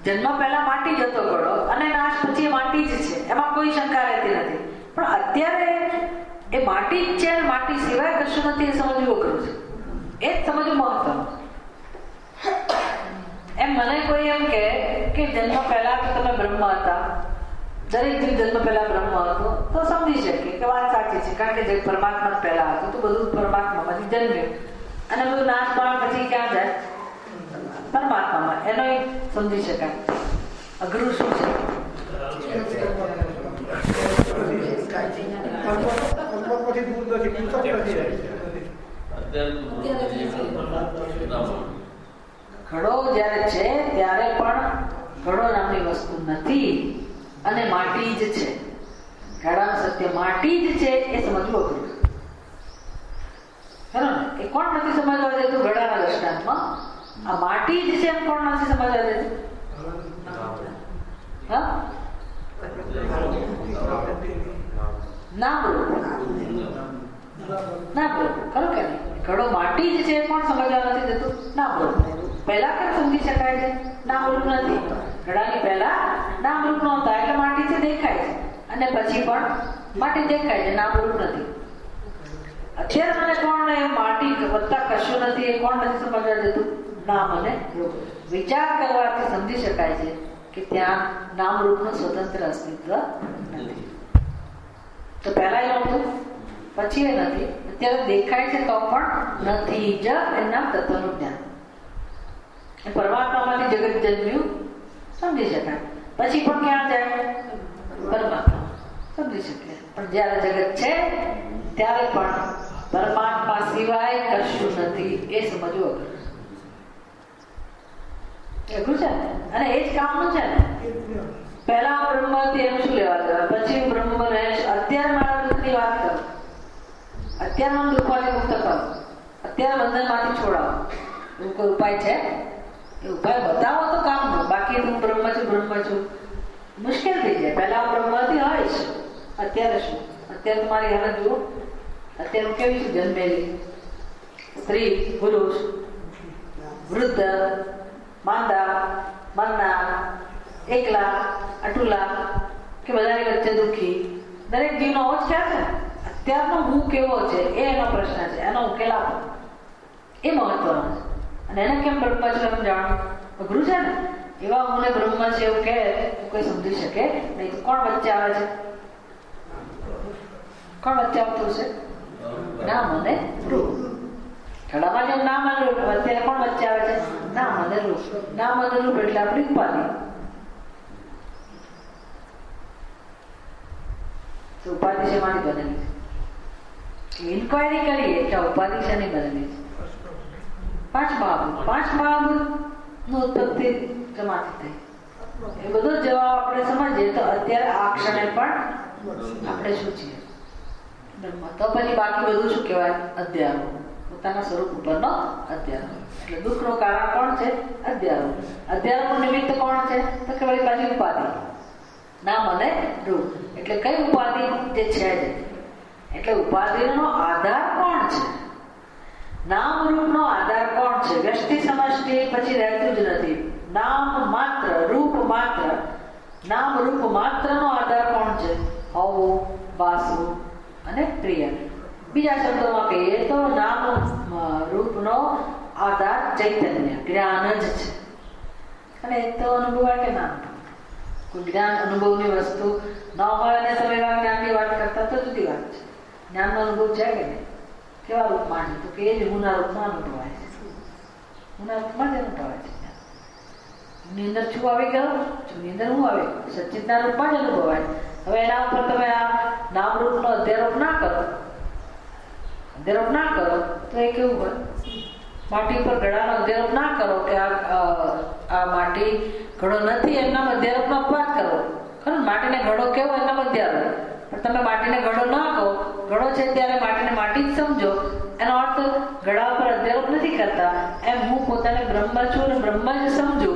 જન્મ પહેલા માટી જ હતો ઘડો અને નાશ પછી માટી જ છે. એમાં કોઈ શંકા રહેતી નથી. પણ અત્યારે એ માટી જ છે અને માટી સિવાય કશું નથી. એ સમજવું અઘરું છે. એ જ સમજવું મહત્વનું. એમ મને કોઈ એમ કે જન્મ પહેલા તો તમે બ્રહ્મ હતા, દરેક જીવ જન્મ પહેલા બ્રહ્મ હતો, તો સમજી શકીએ કે વાત સાચી છે. કારણ કે જે પરમાત્મા પહેલા હતું તો બધું પરમાત્મામાંથી જન્મ્યું અને બધું નાશ પામ્યા પછી ક્યાં જાય? પરમાત્મામાં. એનો સમજી શકાય. અઘરું શું છે? ઘડો જયારે છે ત્યારે પણ ઘડો નામની વસ્તુ નથી અને માટી જ છે. ઘડાનું સત્ય માટી જ છે એ સમજવું અઘરું. ખરું ને? એ કોણ નથી સમજવા દેતું? ઘડાના દ્રષ્ટાંતમાં આ માટી જ છે એમ કોણ નથી સમજવા દેતું? નામરૂપ ખરું કે નહીં? ઘડો માટી જ છે કોણ સમજવા નથી દેતું? નામરૂપ. પહેલા કેમ સમજી શકાય છે? નામરૂપ નથી. ઘડાની પહેલા નામરૂપ નહોતા એટલે માટી છે દેખાય છે, અને પછી પણ માટી દેખાય છે, નામરૂપ નથી. અત્યારે મને કોણ માટી વધતા કશું નથી એ કોણ નથી સમજવા દેતું? નામ અને રૂપ. વિચાર કરવાથી સમજી શકાય છે કે ત્યાં નામરૂપનું સ્વતંત્ર અસ્તિત્વ નથી. તો પહેલા એ નહોતું, પછી એ નથી, અત્યારે દેખાય છે તો પણ નથી જ એના તત્વનું જ્ઞાન. પરમાત્મામાંથી જગત જન્મ્યું સમજી શકાય. પછી પણ ક્યાં જાય? પરમાત્મા સમજી શકીએ. પણ જયારે જગત છે ત્યારે પણ પરમાત્મા સિવાય કશું નથી એ સમજવું અઘરું છે ને? અને એ જ કામનું છે ને. પહેલા બ્રહ્મથી એમ શું લેવા દેવા? પછી બ્રહ્મ રહેશ. અત્યારે મારા દુઃખની વાત કરો, અત્યારે મને દુઃખમાંથી મુક્ત કરો, અત્યારે બંધનમાંથી છોડાવો. એવું કોઈ ઉપાય છે? એ ઉપાય બતાવો તો કામનો. બાકી હું બ્રહ્મ છું મુશ્કેલ થઈ જાય. પહેલા હું બ્રહ્મથી હોઈશ, અત્યારે શું? અત્યારે તમારી હાલત જુઓ. અત્યારે હું કેવી છું? જન્મેલી સ્ત્રી, પુરુષ, વૃદ્ધ, માંદા, મરનાર, એકલા, અટુલા કે બધાની વચ્ચે દુઃખી. દરેક જીવનો હોજ ક્યાં છે? અત્યારનો હું કેવો છે એ એનો પ્રશ્ન છે. એનો ઉકેલ આપો એ મહત્વનો છે. અને એને કેમ બ્રહ્મ છે એમ જાણવું અઘરું છે ને. એવા હું બ્રહ્મ છે એવું કે કોઈ સમજી શકે નહીં. કોણ વચ્ચે આવે છે? કોણ વચ્ચે આવતું છે? નામ અને રૂપ. ઘડામાં જેમ નામ અને રૂપ, અત્યારે કોણ વચ્ચે આવે છે? નામ અને રૂપ. નામ અને રૂપ એટલે આપણી ઉપાધિ. ઉપાધિ છે માની બનેલી છે. ઇન્ક્વાયરી કરીએ કે ઉપાધિ છે નહીં બનેલી છે. પાંચ મહાભૂત નું ઉત્પત્તિ જમાથી થઈ. એ બધો જવાબ આપણે સમજીએ તો અત્યારે આ ક્ષણે પણ આપણે શું છીએ? તો પછી બાકી બધું શું કહેવાય? અધ્યારો. પોતાના સ્વરૂપ ઉપરનો અધ્યારો. એટલે દુઃખનું કારણ કોણ છે? અધ્યારો. અધ્યારોનું નિમિત્ત કોણ છે? તો કે વળી પાછી ઉપાધિ, નામ અને રૂપ. એટલે કઈ ઉપાધિ? જે છે જ. એટલે ઉપાધિનો આધાર કોણ છે? નામ રૂપનો આધાર કોણ છે? વ્યષ્ટિ સમષ્ટિ પછી રહેતું જ નથી. નામ માત્ર, રૂપ માત્ર, નામ રૂપ માત્રનો આધાર કોણ છે? હવો, વાસુ અને પ્રિય. બીજા શબ્દોમાં કહીએ તો નામ રૂપનો આધાર ચૈતન્ય, જ્ઞાન જ છે. અને એ તો અનુભવાય કે ના? કોઈ જ્ઞાન અનુભવની વસ્તુ ન હોય અને તમે એવા જ્ઞાનની વાત કરતા તો જુદી વાત છે. જ્ઞાનનો અનુભવ છે કે નહીં? કેવા રૂપમાં છે? તો કે એ જ હુંના રૂપમાં અનુભવાય છે. હુંના રૂપમાં જ અનુભવાય છે. ની અંદર છું આવી ગયો, છુંની અંદર હું આવી ગયો, સચ્ચિતના રૂપમાં જ અનુભવાય. હવે એના ઉપર તમે આ નામ રૂપનો અધ્યારોપ ના કરો તો એ કેવું હોય? માટી ઉપર ઘડાનો અધ્યારોપ ના કરો કે આ માટી ઘડો નથી એમના અધ્યારોપનો અપવાદ કરો. ખરું? માટીને ઘડો કેવો એમના અધ્યારોપ. પણ તમે માટીને ઘડો ના કહો, ઘડો છે ત્યારે માટીને માટી જ સમજો. એનો અર્થ ઘડા ઉપર અધ્યારોપ નથી કરતા. એમ હું પોતાને બ્રહ્મ છું અને બ્રહ્મ જ સમજુ.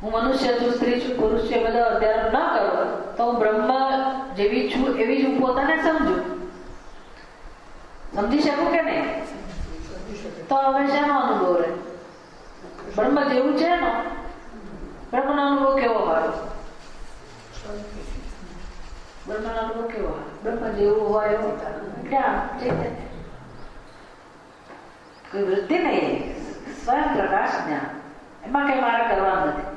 હું મનુષ્ય છું, સ્ત્રી છું, પુરુષ છું, એ બધા અધ્યારોપ ના કરો તો હું બ્રહ્મ જેવી છું એવી જ હું પોતાને સમજુ. સમજી શકું કે નહીં? તો હવે શેનો અનુભવ રહે? બ્રહ્મ જેવું છે ને, બ્રહ્મનો અનુભવ કેવો હોય? બ્રહ્મનો અનુભવ કેવો હોય? બ્રહ્મ જેવું હોય એવું જ્ઞાન, ચૈતન્ય, કોઈ વૃદ્ધિ નહીં, સ્વયં પ્રકાશ જ્ઞાન. એમાં કઈ મારે કરવાનું નથી.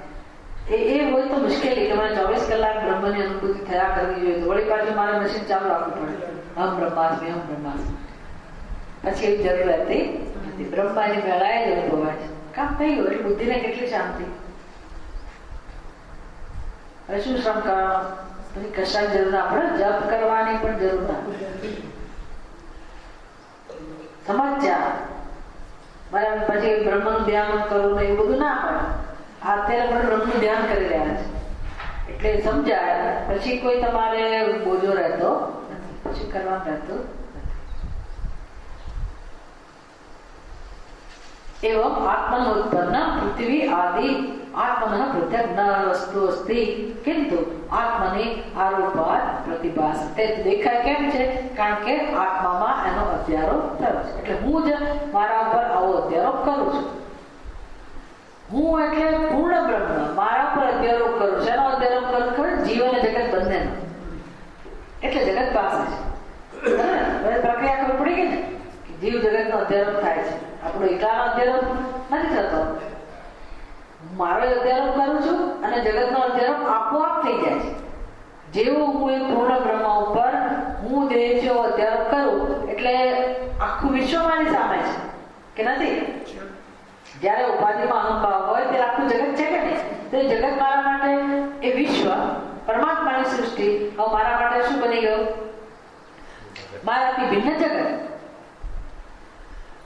એ હોય તો મુશ્કેલી કે મને 24 કલાક બ્રહ્મની અનુભૂતિ થયા કરવી જોઈએ. તો વળી પાછું મારે મશીન ચાલુ રાખવું પડે. હમ બ્રહ્માસ્મિ, હમ બ્રહ્માસ્મિ. પછી એવી જરૂર હતી નથી. બ્રહ્માની પહેલા જ અનુભવાય છે. કામ થઈ ગયું એટલે બુદ્ધિને કેટલી શાંતિ. હવે શું શ્રમ કરવાનો? પછી કશાની જરૂર ના પડે, જપ કરવાની પણ જરૂર ના પડે. સમજ્યા? બરાબર. પછી બ્રહ્મનું ધ્યાન કરવું ને એવું બધું ના પડે. અત્યારે પણ બ્રહ્મનું ધ્યાન કરી રહ્યા છે એટલે સમજાય. પછી કોઈ તમારે બોજો રહેતો નથી, પછી કરવાનું રહેતું. एवं आत्मन उत्पन्न पृथ्वी आदि आत्मन पृथक न वस्तु अस्ति किंतु आत्मनि आरोपात प्रतिभासते. દેખાય કેમ છે? કારણ કે આત્મામાં એનો અધ્યારોપ થયો છે. એટલે હું જ મારા ઉપર આવો અધ્યારોપ કરું છું. હું એટલે પૂર્ણ બ્રહ્મ મારા પર અધ્યારોપ કરું છું. એનો અધ્યારોપ કરું ખબર? જીવ અને જગત બંનેનો. એટલે જગત પાસે છે. પ્રક્રિયા ખબર પડી ગઈ ને? જીવ જગત નો અધ્યારોપ થાય છે. આપણો એકલાનો અધ્યારોપ નથી થતો. મારો અધ્યારોપ કરું છું અને જગત નો અધ્યારોપ આપોઆપ થઈ જાય છે. જેવો હું એ પૂર્ણ બ્રહ્મ ઉપર હું દેહ જેવો અધ્યારોપ કરું એટલે આખું વિશ્વ મારી સામે છે કે નથી? જયારે ઉપાધિમાં અહંભાવ હોય ત્યારે આખું જગત છે કે નહીં? તો જગત મારા માટે એ વિશ્વ પરમાત્માની સૃષ્ટિ હવે મારા માટે શું બની ગયું? મારાથી ભિન્ન જગત.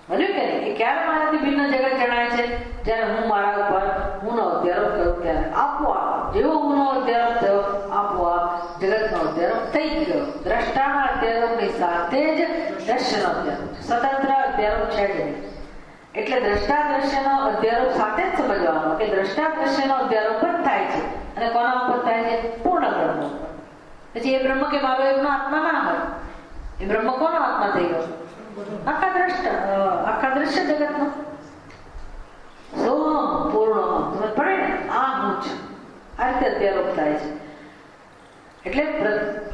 બન્યું કે નહીં? એ ક્યારે મારાથી ભિન્ન જગત જણાય છે? જયારે હું મારા ઉપર હું નો અધ્યારોપ કરું ત્યારે આપોઆપ જેવો હું નો અધ્યારોપ થયો આપોઆપ જગત નો અધ્યારોપ થઈ ગયો. દ્રષ્ટાના અધ્યારોપની સાથે જ દ્રશ્યનો અધ્યારોપ સ્વતંત્ર અધ્યારોપ છે જ નહીં. એટલે દ્રષ્ટા દ્રશ્યનો અધ્યારોપ સાથે જ સમજવાનો કે દ્રષ્ટા દ્રશ્યનો અધ્યારોપ જ થાય છે. અને કોના ઉપર થાય છે? પૂર્ણ બ્રહ્મ ઉપર. પછી એ બ્રહ્મ કે મારો એકનો આત્મા ના હોય. એ બ્રહ્મ કોનો આત્મા થઈ ગયો? આખા દ્રશ્ય જગત નો સોહમ પૂર્ણ તમે પડે ને આ હું છું. આ રીતે અધ્યારોપ થાય છે. એટલે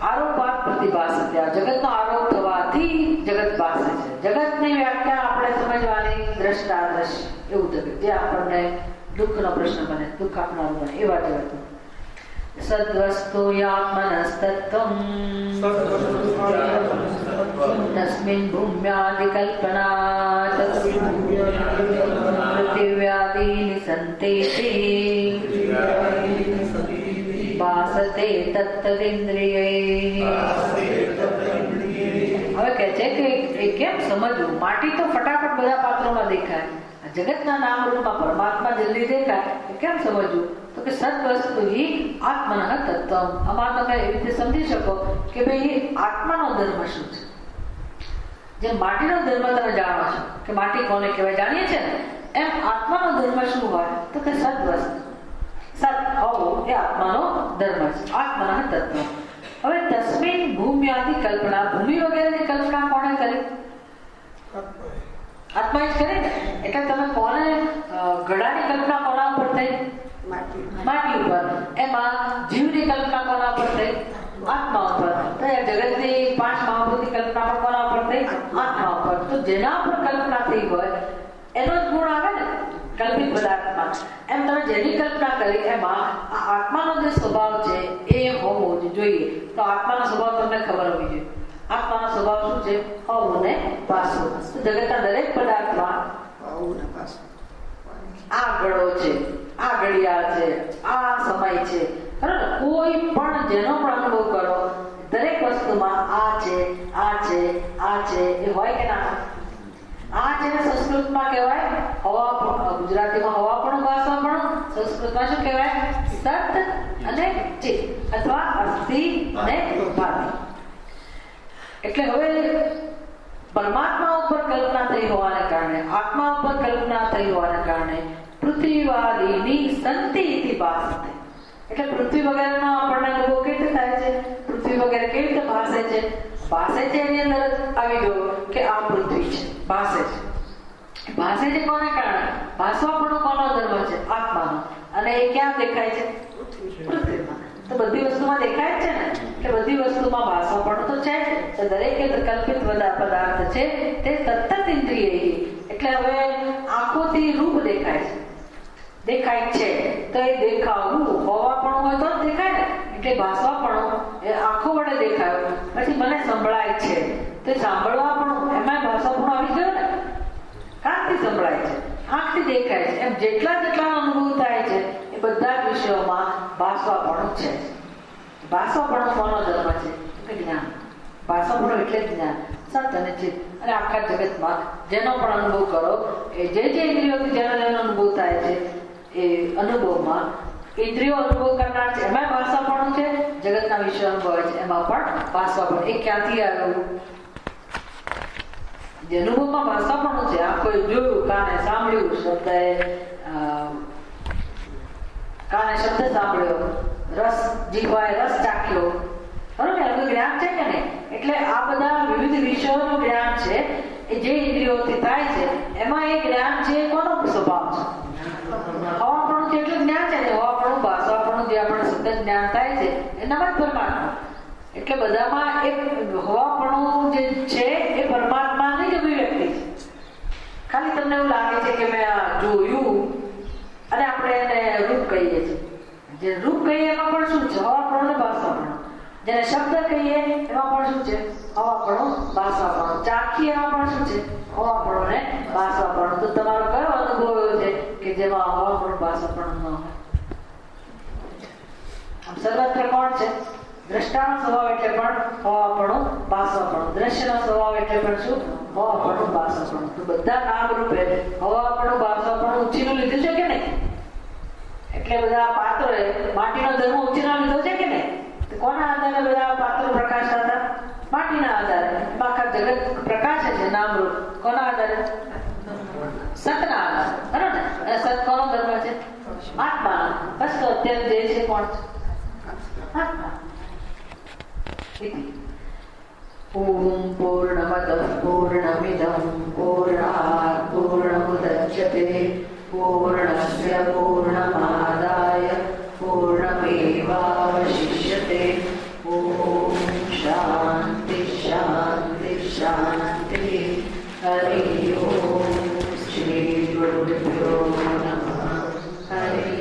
આરોપાત પ્રતિભાસ જગત નો આરોપ થવાથી જગત પાસે છે. જગત ની વ્યાખ્યા આપણે સમજવાની દ્રષ્ટા દ્રશ્ય એવું જગત જે આપણને દુઃખ નો પ્રશ્ન બને, દુઃખ આપનારું બને એવા જગત. સદ્વસ્તુ યાત્મનસ્તત્વં તસ્મિન ભૂમ્યાદિકલ્પનાત પૃથિવ્યાદીનિ સંતેતિ ભાસતે તત્તદિન્દ્રિયૈ. હવે કહે છે કે એ કેમ સમજવું? માટી તો ફટાફટ બધા પાત્રોમાં દેખાય, જગતના નામ રૂપમાં પરમાત્મા જલ્દી દેખાય. કેમ સમજવું? તો કે સદ્વસ્તુ હિ આત્મનઃ તત્વમ. આમાં તમે એવી રીતે સમજી શકો કે ભાઈ આત્માનો ધર્મ શું છે? જેમ માટીનો ધર્મ તમે જાણો છો કે માટી કોને કહેવાય જાણીએ છીએ ને, એમ આત્માનો ધર્મ શું હોય? તો કે સદ્વસ્તુ સત હોવું એ આત્માનો ધર્મ છે. આત્મનઃ તત્વ. હવે તસ્મિન ભૂમ્યાદિ કલ્પના, ભૂમિ વગેરેની કલ્પના કોણે કરી? આત્મા જ કરે ને. એટલે તમે કોને ઘડાની કલ્પના કોના ઉપર થઈ? માટી ઉપર. એમાં જીવની કલ્પના કોના ઉપર થઈ? આત્મા ઉપર. તો એ જગતની 5 મહાભૂતની કલ્પના પણ કોના ઉપર થઈ? આત્મા ઉપર. તો જેના પર કલ્પના થઈ હોય એનો જ ગુણ આવે ને કલ્પિત પદાર્થમાં. એમ તમે જેની કલ્પના કરી એમાં આ આત્માનો જે સ્વભાવ છે એ હોવો જોઈએ. તો આત્માનો સ્વભાવ તમને ખબર હોવી જોઈએ. આત્માનો સ્વભાવ શું છે? હોવું ને પાસવું. જગતના દરેક પદાર્થમાં આ ઘડો છે, આ ઘડિયાળ છે, આ સમય છે, બરાબર? કોઈ પણ જેનો પણ અનુભવ કરો દરેક વસ્તુમાં આ છે, આ છે, આ છે એ હોય કે ના? આ જેને સંસ્કૃતમાં કહેવાય હવા, ગુજરાતીમાં હવા પણ ભાષા પણ, સંસ્કૃતમાં શું કહેવાય? સત અને ચિત અથવા અસ્થિ અને ભાતિ. એટલે હવે પરમાત્મા ઉપર કલ્પના થઈ હોવાને કારણે, આત્મા ઉપર કલ્પના થઈ હોવાને કારણે પૃથ્વીવાદીની સંતિ ઇતિ ભાસતે. એટલે પૃથ્વી વગેરેનો આપણને અનુભવ કેવી રીતે થાય છે? પૃથ્વી વગેરે કેવી રીતે ભાસે છે? ભાસે છે એની અંદર જ આવી ગયો કે આ પૃથ્વી છે, ભાસે છે. ભાસે છે કોને કારણે? ભાસવાપણો કોનો ધર્મ છે? આત્માનો. અને એ ક્યાં દેખાય છે? પૃથ્વીમાં. તો બધી વસ્તુમાં દેખાય છે ને કે બધી વસ્તુમાં ભાસવાપણો તો છે. તો દરેક કલ્પિત પદાર્થ છે તે તત્ત ઇન્દ્રિય. એટલે હવે આંખોથી રૂપ દેખાય છે, દેખાય છે. તો એ દેખાવું હોવાપણું હોય તો જ દેખાય ને. એટલે ભાસવાપણું એ આંખો વડે દેખાયું. પછી મને સંભળાય છે તો સાંભળવાપણું એમાં ભાષાપણું આવી ગયો ને. કાનથી સંભળાય છે, આંખથી દેખાય છે. એમ ભાસવાપણું છે. ભાસવાપણું કોનો ધર્મ છે? કે જ્ઞાન. ભાસવાપણું એટલે જ્ઞાન, સત અને ચિત્ત. અને આખા જગતમાં જેનો પણ અનુભવ કરો, એ જે ઇન્દ્રિયોથી જેનો અનુભવ થાય છે, એ અનુભવમાં ઇન્દ્રિયો અનુભવ કરનાર છે, એમાં ભાષાપણું છે. જગતના વિષય અનુભવ છે, એમાં પણ ભાષાપણું. એ ક્યાંથી આવ્યું? જે અનુભવમાં ભાષાપણું છે, આંખોએ જોયું, કાને સાંભળ્યું, કાને શબ્દ સાંભળ્યો, રસ જીવાય રસ ચાખ્યો, બરોબર? એનું જ્ઞાન છે કે નહીં? એટલે આ બધા વિવિધ વિષયોનું જ્ઞાન છે, એ જે ઇન્દ્રિયોથી થાય છે, એમાં એ જ્ઞાન છે. કોનો સ્વભાવ છે? હવાપણું જેટલું જ્ઞાન છે ને, હવાપણું ભાષાપણું જે આપણે સતત જ્ઞાન થાય છે, એનામાં જ પરમાત્મા. એટલે બધામાં એક હવાપણું જે છે એ પરમાત્માની જ અભિવ્યક્તિ છે. ખાલી તમને એવું લાગે છે કે મેં આ જોયું, અને આપણે એને રૂપ કહીએ છીએ. જે રૂપ કહીએ એમાં પણ શું છે? હવાપણું ને ભાષાપણું. જેને શબ્દ કહીએ એમાં પણ શું છે? હવાપણું ભાષાપણું. ચાખીએ એમાં પણ શું છે? હવાપણું ને ભાષાપણું. તો તમારો કયો અનુભવ એવો છે કે જેમાં હવાપણું ભાષાપણું ન હોય? આમ સર્વત્ર કોણ છે? દ્રષ્ટાનો સ્વભાવ એટલે પણ હવાપણું ભાષાપણું. દ્રશ્યનો સ્વભાવ એટલે પણ શું? હવાપણું ભાષાપણું. તો બધા નામ રૂપે હવાપણું ભાષાપણું ઉછીનું લીધું છે કે નહીં? એટલે બધા પાત્રોએ માટીનો ધર્મ ઉછીનો લીધો છે કે નહીં? કોના આધારે બધા પાત્રો પ્રકાશતા હતા? માટીના આધારે. આખા જગત પ્રકાશે છે નામરૂપ. કોના આધારે? સતના આધારે, બરાબર ને? અને સત કોનો ધર્મ છે? આત્માનો. બસ તો અત્યારે જે છે કોણ છે? આત્મા. ઓમ પૂર્ણમદ પૂર્ણમિદં પૂર્ણાત પૂર્ણમુદચ્યતે પૂર્ણસ્ય પૂર્ણમાદાય પૂર્ણમેવાવશિષ્યતે. ઓમ શાંતિ શાંતિ શાંતિ. હરિ ઓમ. શ્રી ગુરુભ્યો નમઃ. હરિ